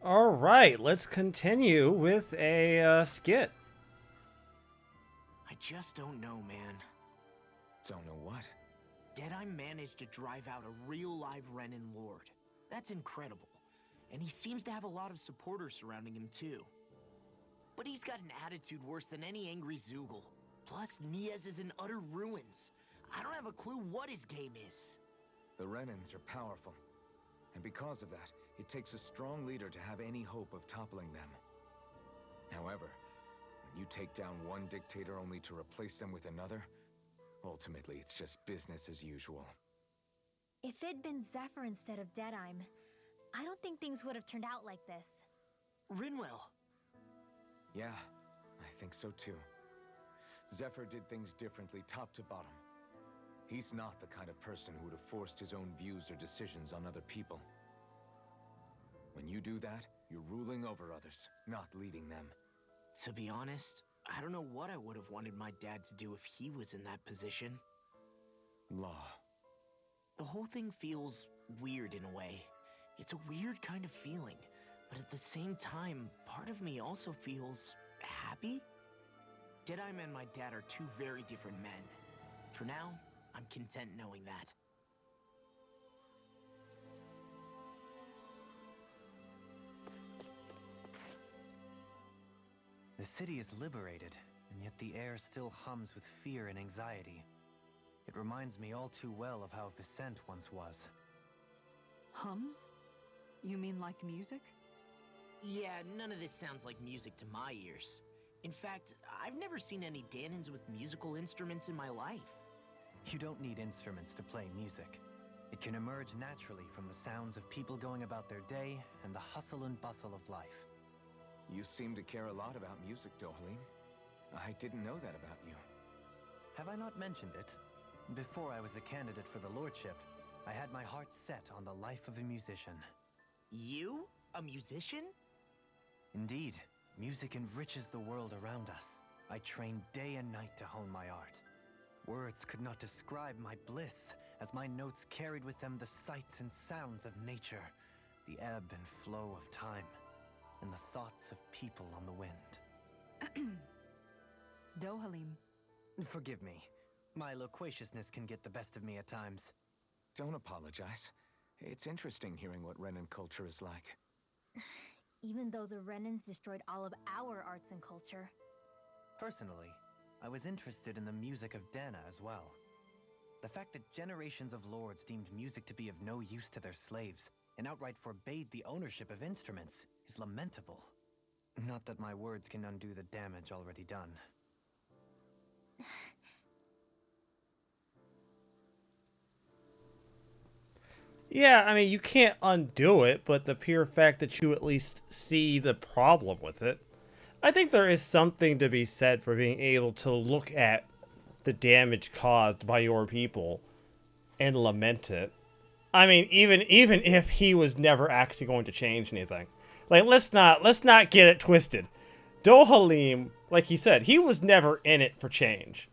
All right, let's continue with a skit. I just don't know, man. Don't know what? Deadeye managed to drive out a real live Renin Lord. That's incredible. And he seems to have a lot of supporters surrounding him too. But he's got an attitude worse than any angry Zoogle. Plus, Niez is in utter ruins. I don't have a clue what his game is. The Renans are powerful. And because of that, it takes a strong leader to have any hope of toppling them. However, when you take down one dictator only to replace them with another, ultimately it's just business as usual. If it'd been Zephyr instead of Deadeye, I don't think things would have turned out like this. Rinwell. Yeah, I think so too. Zephyr did things differently top to bottom. He's not the kind of person who would have forced his own views or decisions on other people. When you do that, you're ruling over others, not leading them. To be honest, I don't know what I would have wanted my dad to do if he was in that position. Law. The whole thing feels weird in a way. It's a weird kind of feeling, but at the same time, part of me also feels happy. Deadeye and my dad are two very different men. For now, I'm content knowing that. The city is liberated, and yet the air still hums with fear and anxiety. It reminds me all too well of how Vicente once was. Hums? You mean like music? Yeah, none of this sounds like music to my ears. In fact, I've never seen any Danins with musical instruments in my life. You don't need instruments to play music. It can emerge naturally from the sounds of people going about their day and the hustle and bustle of life. You seem to care a lot about music, Dohalim. I didn't know that about you. Have I not mentioned it? Before I was a candidate for the lordship, I had my heart set on the life of a musician. You? A musician? Indeed, music enriches the world around us. I trained day and night to hone my art. Words could not describe my bliss, as my notes carried with them the sights and sounds of nature, the ebb and flow of time, and the thoughts of people on the wind. Dohalim. Forgive me. My loquaciousness can get the best of me at times. Don't apologize. It's interesting hearing what Renan culture is like. Even though the Renans destroyed all of our arts and culture. Personally, I was interested in the music of Dana as well. The fact that generations of lords deemed music to be of no use to their slaves and outright forbade the ownership of instruments is lamentable. Not that my words can undo the damage already done. Yeah, I mean, you can't undo it, but the pure fact that you at least see the problem with it. I think there is something to be said for being able to look at the damage caused by your people and lament it. I mean, even if he was never actually going to change anything. Like, let's not get it twisted. Dohalim, like he said, he was never in it for change.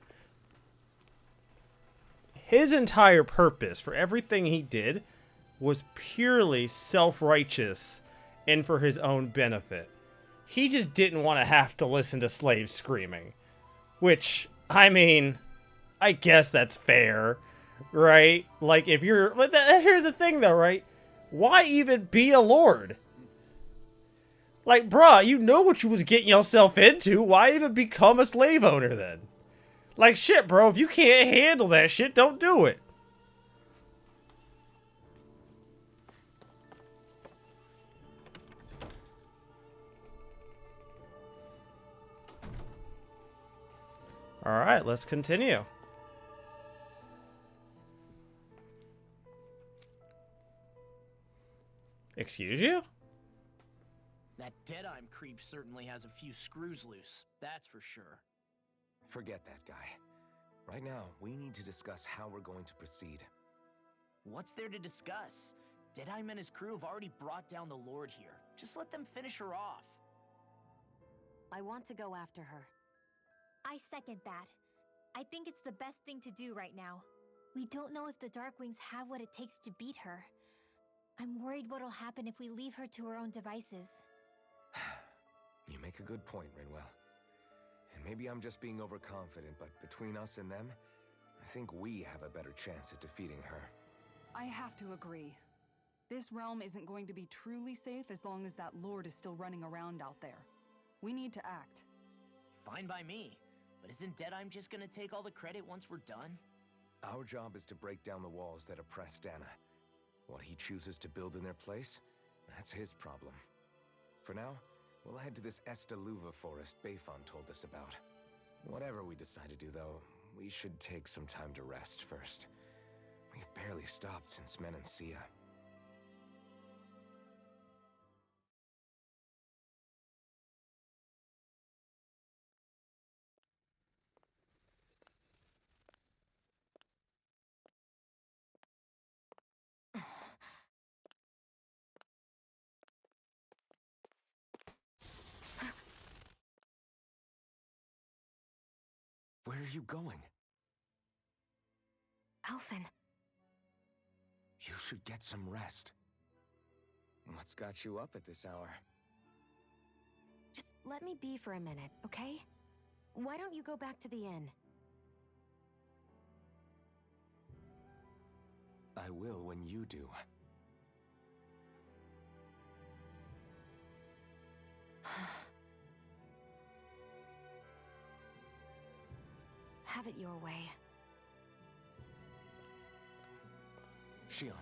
His entire purpose for everything he did was purely self-righteous and for his own benefit. He just didn't want to have to listen to slaves screaming. Which, I mean, I guess that's fair, right? Like, if you're... But here's the thing, though, right? Why even be a lord? Like, bruh, you know what you was getting yourself into. Why even become a slave owner, then? Like, shit, bro, if you can't handle that shit, don't do it. Alright, let's continue. Excuse you? That Deadeye creep certainly has a few screws loose, that's for sure. Forget that guy. Right now, we need to discuss how we're going to proceed. What's there to discuss? Deadeye and his crew have already brought down the Lord here. Just let them finish her off. I want to go after her. I second that. I think it's the best thing to do right now. We don't know if the Darkwings have what it takes to beat her. I'm worried what'll happen if we leave her to her own devices. You make a good point, Rinwell. And maybe I'm just being overconfident, but between us and them, I think we have a better chance at defeating her. I have to agree. This realm isn't going to be truly safe as long as that lord is still running around out there. We need to act. Fine by me. But isn't Deadeye just gonna take all the credit once we're done? Our job is to break down the walls that oppress Dana. What he chooses to build in their place, that's his problem. For now, we'll head to this Estaluva forest Bayfon told us about. Whatever we decide to do, though, we should take some time to rest first. We've barely stopped since Menancia. Where are you going? Alphen. You should get some rest. What's got you up at this hour? Just let me be for a minute, okay? Why don't you go back to the inn? I will when you do. Have it your way. Shion.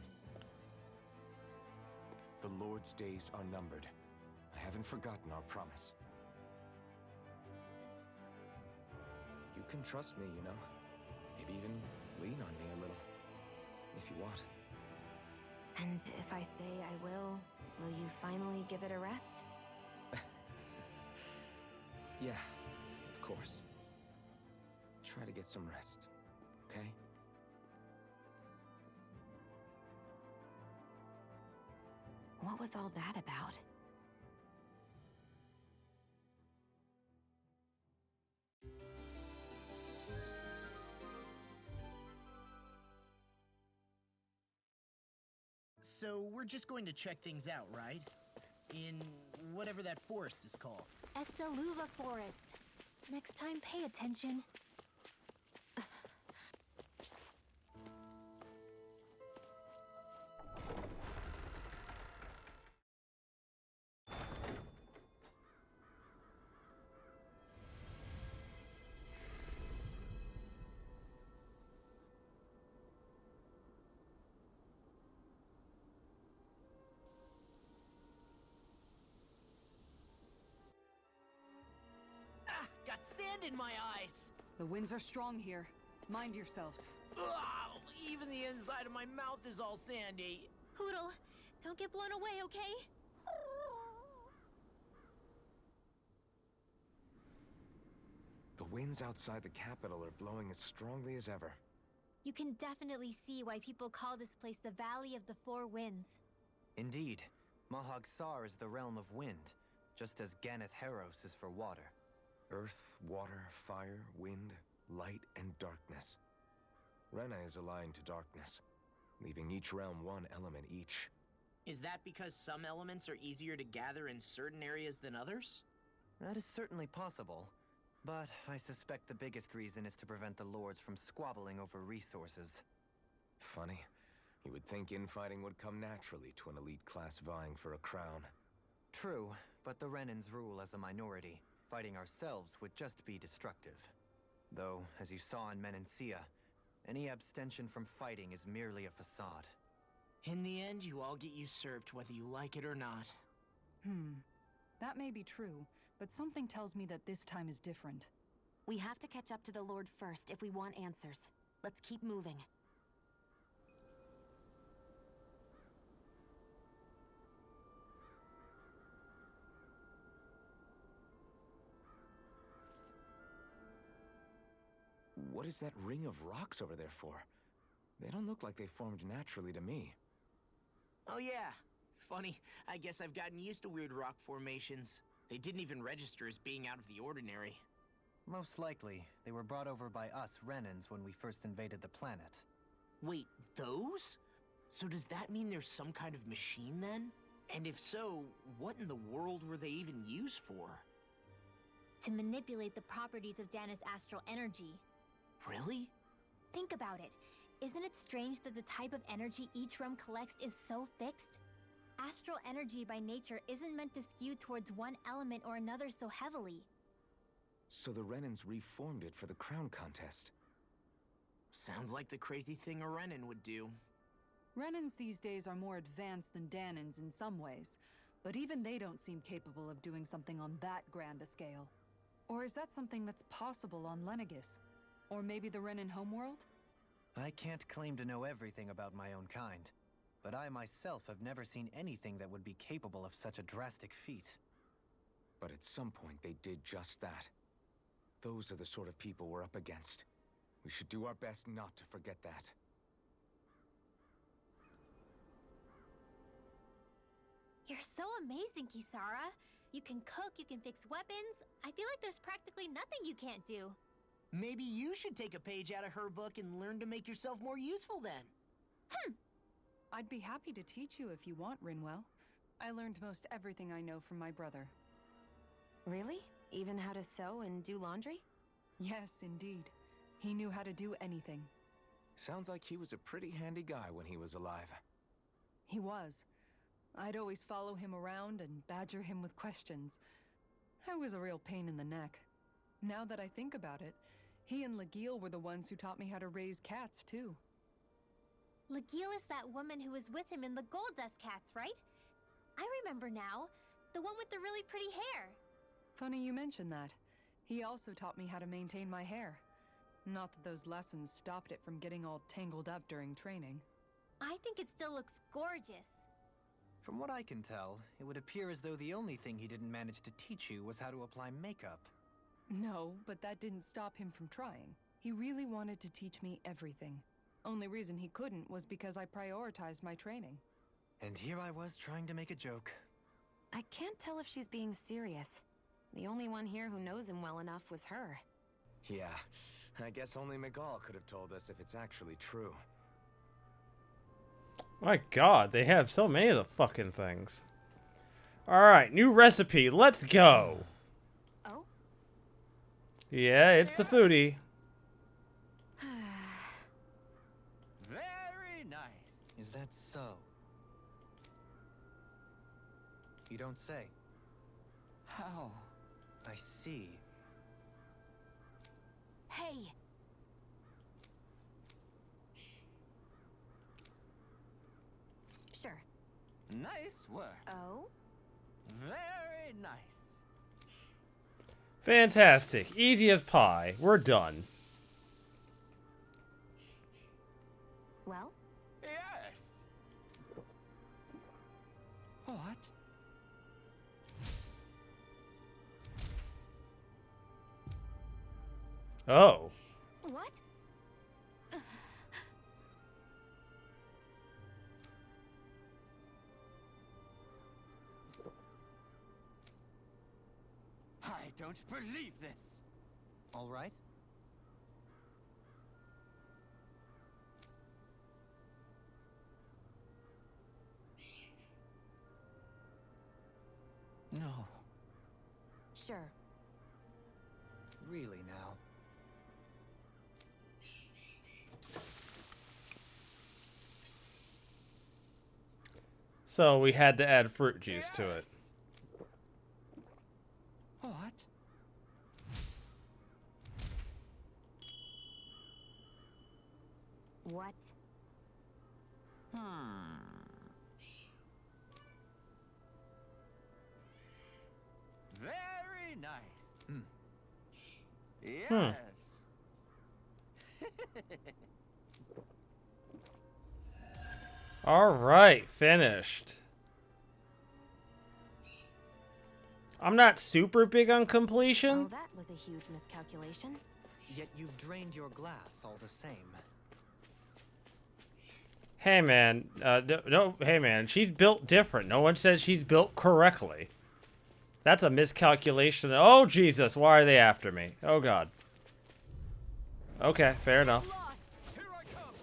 The Lord's days are numbered. I haven't forgotten our promise. You can trust me, you know. Maybe even lean on me a little. If you want. And if I say I will you finally give it a rest? Yeah, of course. Try to get some rest, okay? What was all that about? So we're just going to check things out, right? In whatever that forest is called. Estaluva Forest. Next time, pay attention. Ah! Got sand in my eyes! The winds are strong here. Mind yourselves. Ugh, even the inside of my mouth is all sandy. Hoodle, don't get blown away, okay? The winds outside the capital are blowing as strongly as ever. You can definitely see why people call this place the Valley of the Four Winds. Indeed, Mahag Sar is the realm of wind, just as Ganeth Heros is for water. Earth, water, fire, wind, light, and darkness. Rena is aligned to darkness, leaving each realm one element each. Is that because some elements are easier to gather in certain areas than others? That is certainly possible, but I suspect the biggest reason is to prevent the lords from squabbling over resources. Funny. You would think infighting would come naturally to an elite class vying for a crown. True, but the Renans rule as a minority. Fighting ourselves would just be destructive. Though, as you saw in Menancia, any abstention from fighting is merely a facade. In the end, you all get usurped whether you like it or not. That may be true, but something tells me that this time is different. We have to catch up to the Lord first if we want answers. Let's keep moving. What is that ring of rocks over there for? They don't look like they formed naturally to me. Oh yeah. Funny, I guess I've gotten used to weird rock formations. They didn't even register as being out of the ordinary. Most likely, they were brought over by us Renans when we first invaded the planet. Wait, those? So does that mean there's some kind of machine then? And if so, what in the world were they even used for? To manipulate the properties of Dana's astral energy. Really? Think about it. Isn't it strange that the type of energy each realm collects is so fixed? Astral energy by nature isn't meant to skew towards one element or another so heavily. So the Renans reformed it for the crown contest. Sounds like the crazy thing a Renan would do. Renans these days are more advanced than Danans in some ways, but even they don't seem capable of doing something on that grand a scale. Or is that something that's possible on Lenegis? Or maybe the Renan homeworld? I can't claim to know everything about my own kind, but I myself have never seen anything that would be capable of such a drastic feat. But at some point they did just that. Those are the sort of people we're up against. We should do our best not to forget that. You're so amazing, Kisara. You can cook, you can fix weapons. I feel like there's practically nothing you can't do. Maybe you should take a page out of her book and learn to make yourself more useful then. I'd be happy to teach you if you want, Rinwell. I learned most everything I know from my brother. Really? Even how to sew and do laundry? Yes, indeed. He knew how to do anything. Sounds like he was a pretty handy guy when he was alive. He was. I'd always follow him around and badger him with questions. I was a real pain in the neck. Now that I think about it, he and Legil were the ones who taught me how to raise cats, too. Legil is that woman who was with him in the Gold Dust Cats, right? I remember now. The one with the really pretty hair. Funny you mention that. He also taught me how to maintain my hair. Not that those lessons stopped it from getting all tangled up during training. I think it still looks gorgeous. From what I can tell, it would appear as though the only thing he didn't manage to teach you was how to apply makeup. No, but that didn't stop him from trying. He really wanted to teach me everything. Only reason he couldn't was because I prioritized my training. And here I was trying to make a joke. I can't tell if she's being serious. The only one here who knows him well enough was her. Yeah, I guess only Miguel could have told us if it's actually true. My god, they have so many of the fucking things. Alright, new recipe. Let's go. Oh? Yeah, it's the foodie. Very nice. Is that so? You don't say. How? I see. Hey! Sure. Nice work. Oh? Very nice. Fantastic. Easy as pie. We're done. Well? Yes. What? Oh. What? I don't believe this. All right. No. Sure. Really now. So we had to add fruit juice to it. What? What? Very nice. Yes. Alright, finished. I'm not super big on completion. Oh, that was a huge miscalculation. Yet you've drained your glass all the same. Hey man, no, hey man, she's built different. No one says she's built correctly. That's a miscalculation. Oh Jesus, why are they after me? Oh God. Okay, fair enough. Here I come!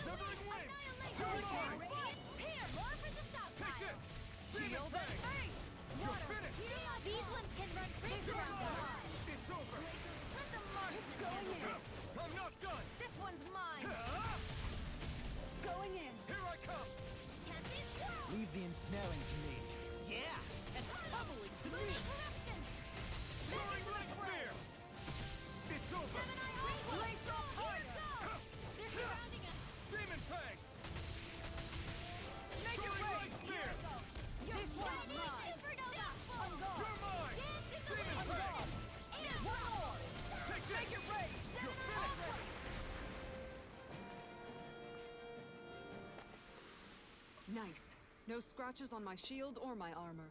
Severing wing! These ones can run rings around them. It's over. Let the marksman Going in. I'm not done. This one's mine. Going in. Here I come. Tempting? Leave the ensnaring to me. Yeah, and pummeling to me. Corruption. Soaring light spear. It's over. Lace off tiger. They're surrounding us. Demon fang. Make it Soaring rain. light spear. This one's mine. Supernova. On guard. You're mine. Demon On fang. guard. One more. Take this. Make it rain. You're finished. Nice. No scratches on my shield or my armor.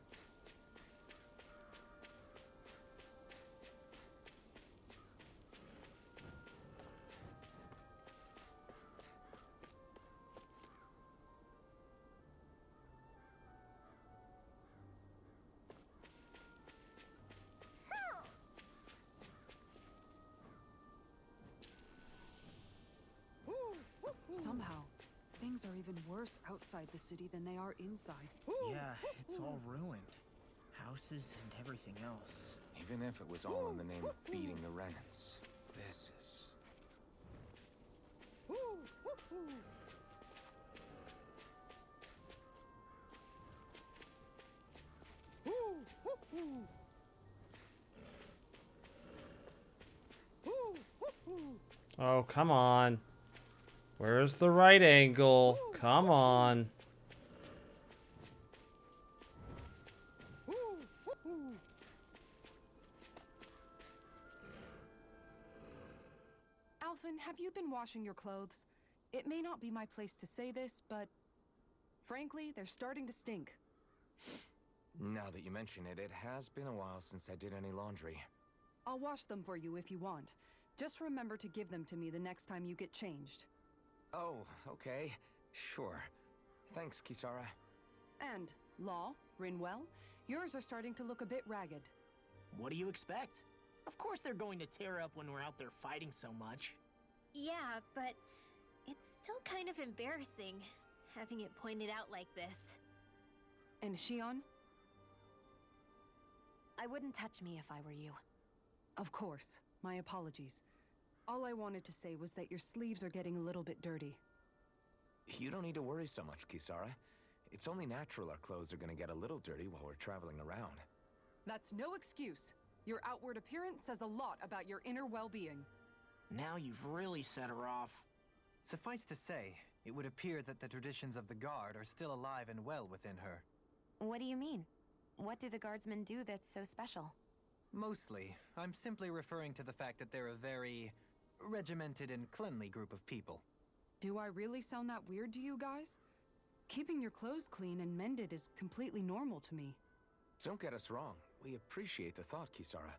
Somehow, things are even worse outside the city than they are inside. Yeah, it's all ruined. Houses and everything else. Even if it was all in the name of beating the Renans, this is... Oh, come on. Where's the right angle? Come on. Alphen, have you been washing your clothes? It may not be my place to say this, but frankly, they're starting to stink. Now that you mention it, it has been a while since I did any laundry. I'll wash them for you if you want. Just remember to give them to me the next time you get changed. Oh, okay. Sure. Thanks, Kisara. And, Law, Rinwell, yours are starting to look a bit ragged. What do you expect? Of course they're going to tear up when we're out there fighting so much. Yeah, but it's still kind of embarrassing having it pointed out like this. And Shion? I wouldn't touch me if I were you. Of course. My apologies. All I wanted to say was that your sleeves are getting a little bit dirty. You don't need to worry so much, Kisara. It's only natural our clothes are gonna get a little dirty while we're traveling around. That's no excuse. Your outward appearance says a lot about your inner well-being. Now you've really set her off. Suffice to say, it would appear that the traditions of the Guard are still alive and well within her. What do you mean? What do the guardsmen do that's so special? Mostly, I'm simply referring to the fact that they're a very regimented and cleanly group of people. Do I really sound that weird to you guys? Keeping your clothes clean and mended is completely normal to me. Don't get us wrong. We appreciate the thought, Kisara.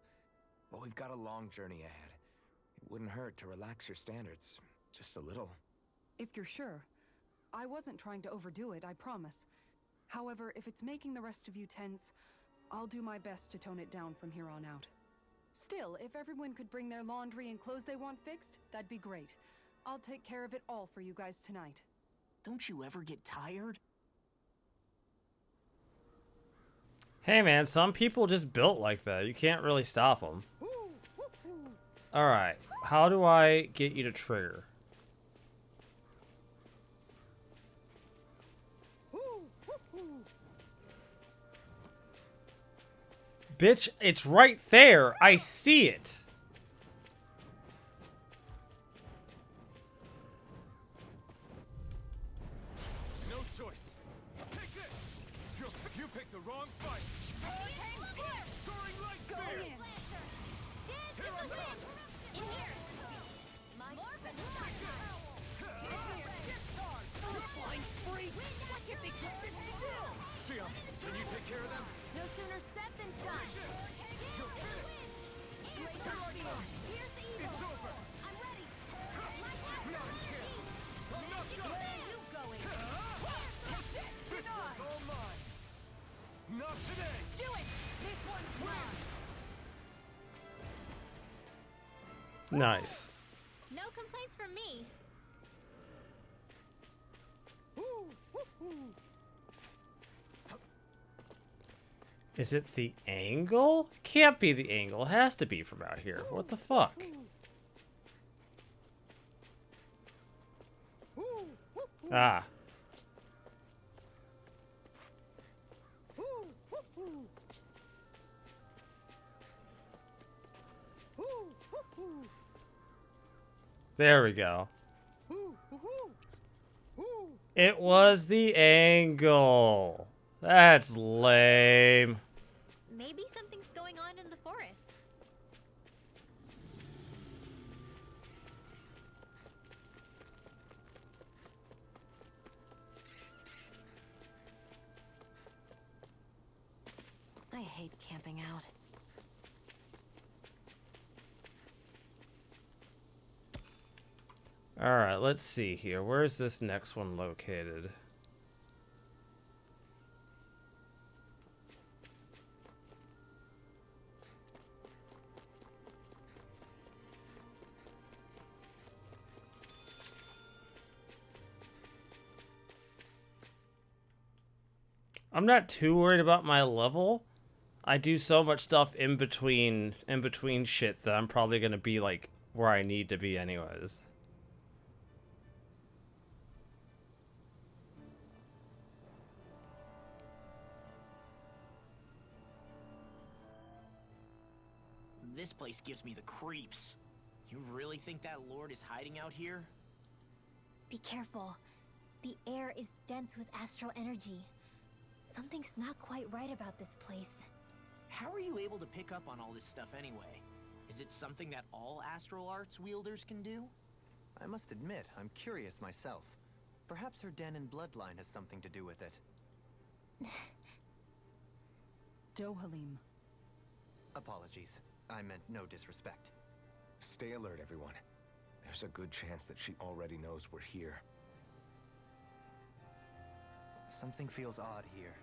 But we've got a long journey ahead. It wouldn't hurt to relax your standards. Just a little. If you're sure. I wasn't trying to overdo it, I promise. However, if it's making the rest of you tense, I'll do my best to tone it down from here on out. Still, if everyone could bring their laundry and clothes they want fixed, that'd be great. I'll take care of it all for you guys tonight. Don't you ever get tired? Hey man, some people just built like that. You can't really stop them. Alright, how do I get you to trigger? Bitch, it's right there. I see it. No choice. Take this. You picked the wrong fight. Soaring light Going spear. in! Here I come. In here! Flying free! Why can't they just sit still? Shion, can you take care of them? No sooner said than done! You're finished. Here's the eagle! It's over. I'm ready! Not again. I'm not done. Where are you going? This one's all mine. Not today. Do it! This one's mine! Nice. No complaints from me! Is it the angle? Can't be the angle. It has to be from out here. What the fuck? Ah. There we go. It was the angle. That's lame. Maybe something's going on in the forest. I hate camping out. Alright, let's see here. Where's this next one located? I'm not too worried about my level. I do so much stuff in between shit that I'm probably gonna be like where I need to be anyways. This place gives me the creeps. You really think that lord is hiding out here? Be careful. The air is dense with astral energy. Something's not quite right about this place. How are you able to pick up on all this stuff anyway? Is it something that all astral arts wielders can do? I must admit, I'm curious myself. Perhaps her Danon bloodline has something to do with it. Dohalim. Apologies. I meant no disrespect. Stay alert, everyone. There's a good chance that she already knows we're here. Something feels odd here.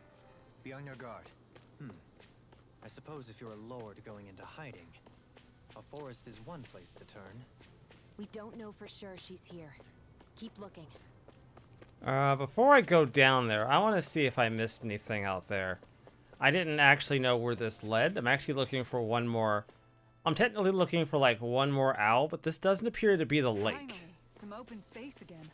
Be on your guard. I suppose if you're a lord going into hiding, a forest is one place to turn. We don't know for sure she's here. Keep looking. Before I go down there, I want to see if I missed anything out there. I didn't actually know where this led. I'm actually looking for one more. I'm technically looking for like one more owl, but this doesn't appear to be the lake. Finally, some open space again.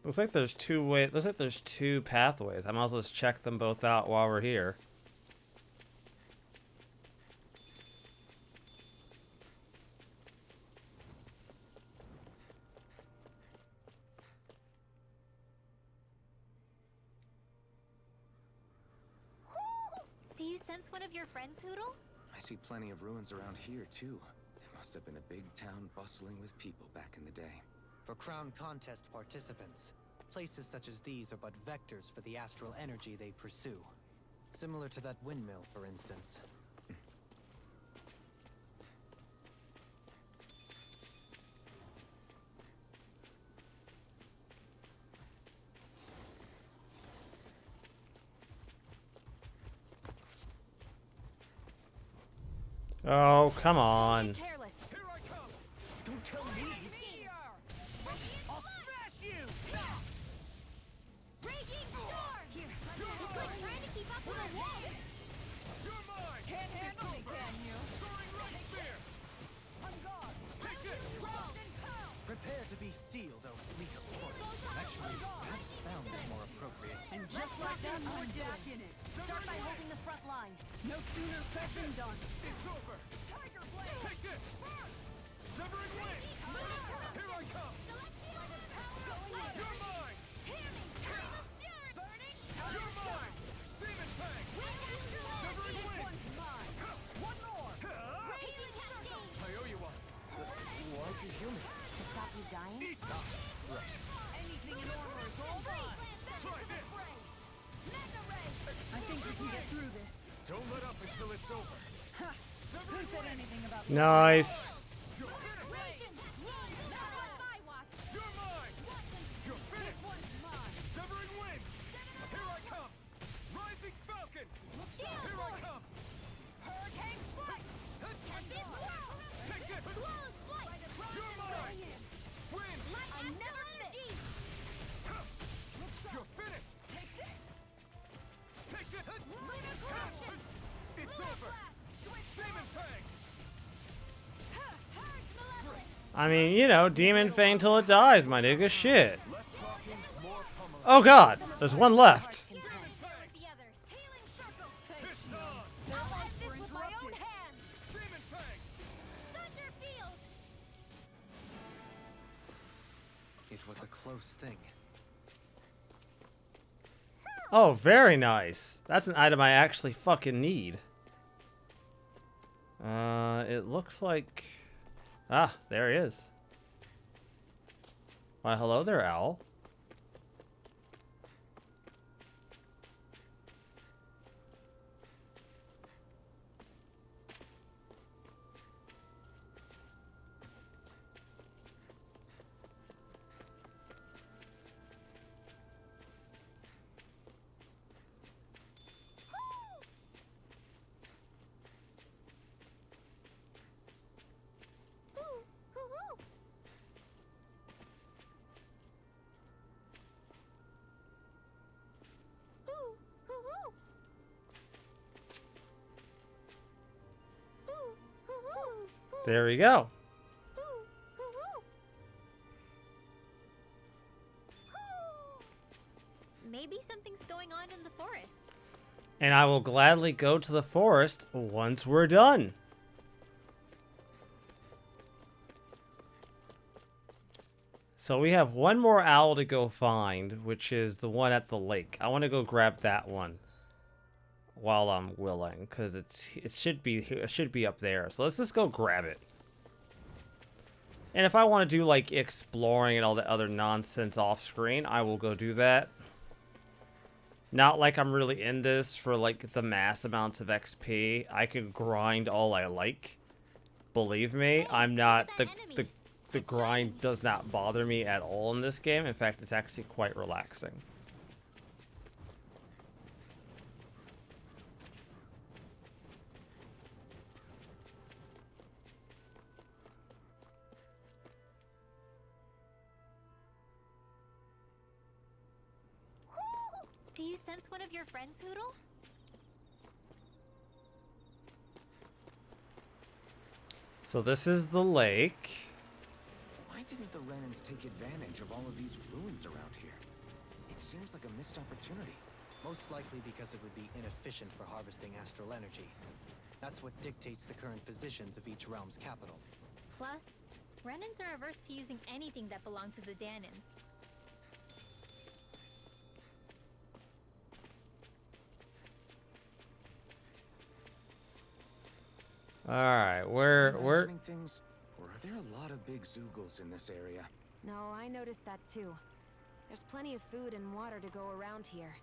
Looks like there's looks like there's two pathways. I might as well just check them both out while we're here. Do you sense one of your friends, Hoodle? I see plenty of ruins around here, too. It must have been a big town bustling with people back in the day. For Crown Contest participants, places such as these are but vectors for the astral energy they pursue. Similar to that windmill, for instance. Oh, come on. Careless. Here I come! Don't tell me! I'll smash you! Raging storm! Here, trying to keep up with the wall! You're mine! Can't handle me, can you? Soaring right spear! On guard! Take this! Prepare to be sealed, oh fleet of foot. Actually, perhaps found is more appropriate. And just like that, I'm back in it. Start by holding the front line. No sooner said than done. It's over! Tiger blade! Take this! Severing wind! Here I come! You're mine! Burning! You're mine! Demon Fang! Severing This wind! one's mine. One more. I owe you one. Why'd you heal me? To stop you dying? Eat that! Anything in order is all mine. Try this! I think we can get through this. Don't let up until it's over. Who said anything about Nice. You're finished! You're mine! You're finished! This one's mine. Severing wind! I mean, you know, Demon Fang till it dies, my nigga. Shit. Oh god, there's one left. It was a close thing. Oh, very nice. That's an item I actually fucking need. It looks like... Ah, there he is. Why, hello there, owl. There we go. Maybe something's going on in the forest. And I will gladly go to the forest once we're done. So we have one more owl to go find, which is the one at the lake. I want to go grab that one while I'm willing, because it should be up there. So let's just go grab it. And if I want to do like exploring and all that other nonsense off screen, I will go do that. Not like I'm really in this for like the mass amounts of XP. I can grind all I like. Believe me, I'm not the grind does not bother me at all in this game. In fact, it's actually quite relaxing. Do you sense one of your friends, Hoodle? So this is the lake. Why didn't the Renans take advantage of all of these ruins around here? It seems like a missed opportunity. Most likely because it would be inefficient for harvesting astral energy. That's what dictates the current positions of each realm's capital. Plus, Renans are averse to using anything that belonged to the Danans. Alright, we're Imagining things, or are there a lot of big Zoogles in this area? No, I noticed that too. There's plenty of food and water to go around here.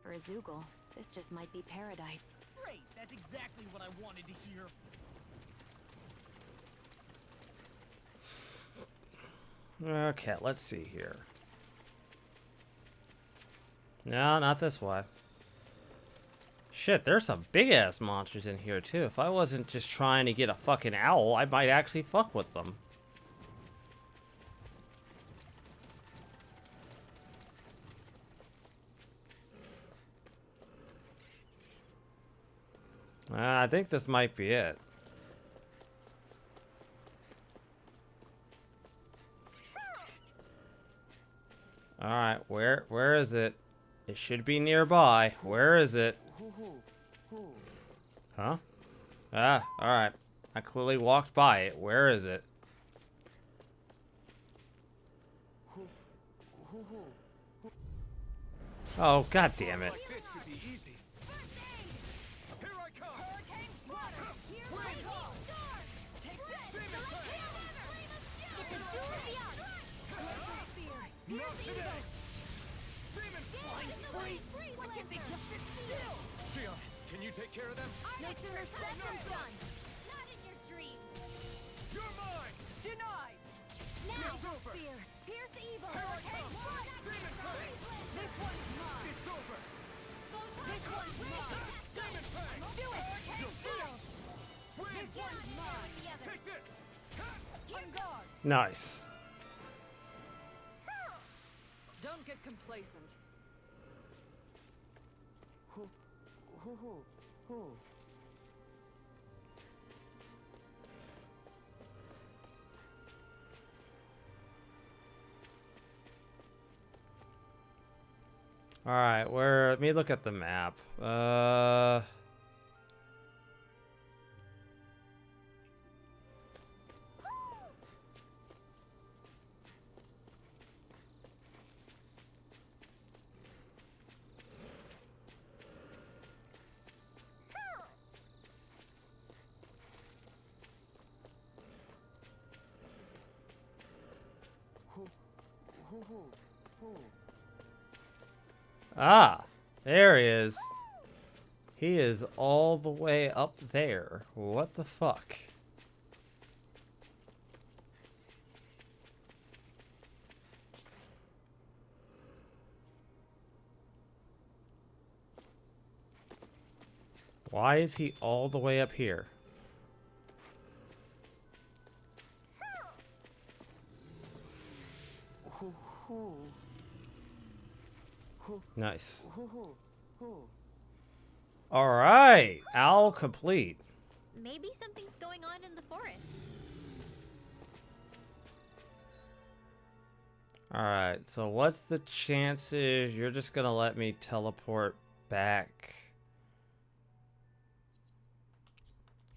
For a Zoogle, this just might be paradise. Great, that's exactly what I wanted to hear. Okay, let's see here. No, not this way. Shit, there's some big-ass monsters in here, too. If I wasn't just trying to get a fucking owl, I might actually fuck with them. I think this might be it. Alright, where is it? It should be nearby. Where is it? Huh? Ah, alright. I clearly walked by it. Where is it? Oh, god damn it. This should be easy. Here I come! Not today! Demon flying freeze! Why can't they just sit still? Sion, can you take care of them? No sooner said than done! Not in your dreams. You're mine! Denied! Now, It's over! fear! Pierce evil! Here I come! Demon Fang! This one's mine! It's over! This one's mine! Demon Fang! Do it! Seal! Win! This one's mine! Take this! On guard! Nice. Don't get complacent. All right, let me look at the map. Ah, there he is. He is all the way up there. What the fuck? Why is he all the way up here? Nice. All right, owl complete. Maybe something's going on in the forest. All right, so what's the chances you're just gonna let me teleport back?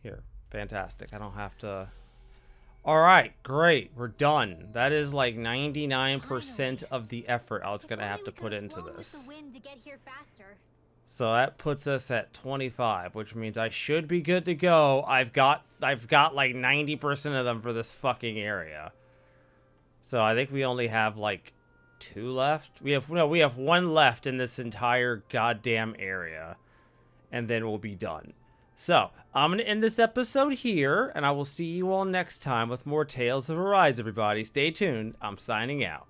Here, fantastic. I don't have to. All right, great. We're done. That is like 99% of the effort I was gonna have to put into this. With the wind to get here faster. So that puts us at 25, which means I should be good to go. I've got like 90% of them for this fucking area. So I think we only have like 2 left. We have 1 left in this entire goddamn area, and then we'll be done. So I'm gonna end this episode here, and I will see you all next time with more Tales of Arise. Everybody, stay tuned. I'm signing out.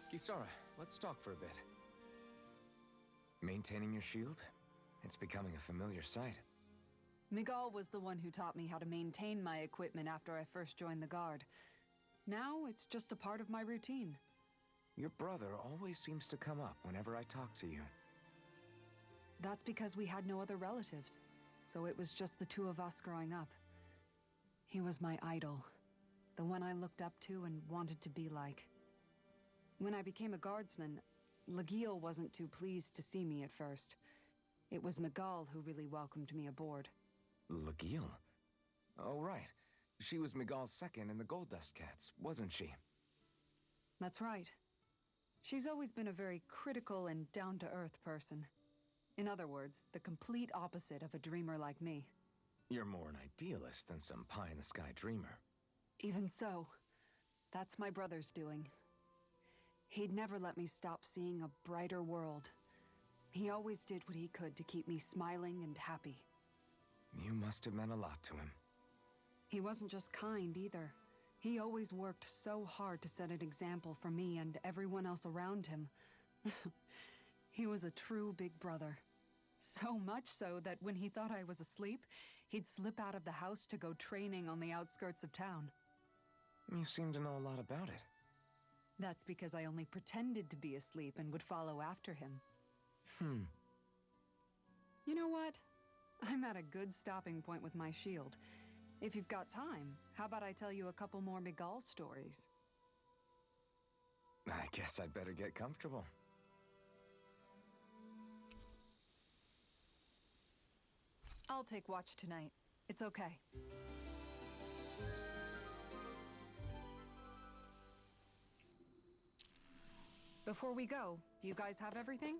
Kisara, let's talk for a bit. Maintaining your shield? It's becoming a familiar sight. Miguel was the one who taught me how to maintain my equipment after I first joined the Guard. Now it's just a part of my routine. Your brother always seems to come up whenever I talk to you. That's because we had no other relatives, so it was just the 2 of us growing up. He was my idol, the one I looked up to and wanted to be like. When I became a guardsman, Lagiel wasn't too pleased to see me at first. It was Miguel who really welcomed me aboard. Lagiel? Oh, right. She was Miguel's second in the Gold Dust Cats, wasn't she? That's right. She's always been a very critical and down-to-earth person. In other words, the complete opposite of a dreamer like me. You're more an idealist than some pie-in-the-sky dreamer. Even so, that's my brother's doing. He'd never let me stop seeing a brighter world. He always did what he could to keep me smiling and happy. You must have meant a lot to him. He wasn't just kind either. He always worked so hard to set an example for me and everyone else around him. He was a true big brother. So much so that when he thought I was asleep, he'd slip out of the house to go training on the outskirts of town. You seem to know a lot about it. That's because I only pretended to be asleep and would follow after him. You know what? I'm at a good stopping point with my shield. If you've got time, how about I tell you a couple more Miguel stories? I guess I'd better get comfortable. I'll take watch tonight. It's okay. Before we go, do you guys have everything?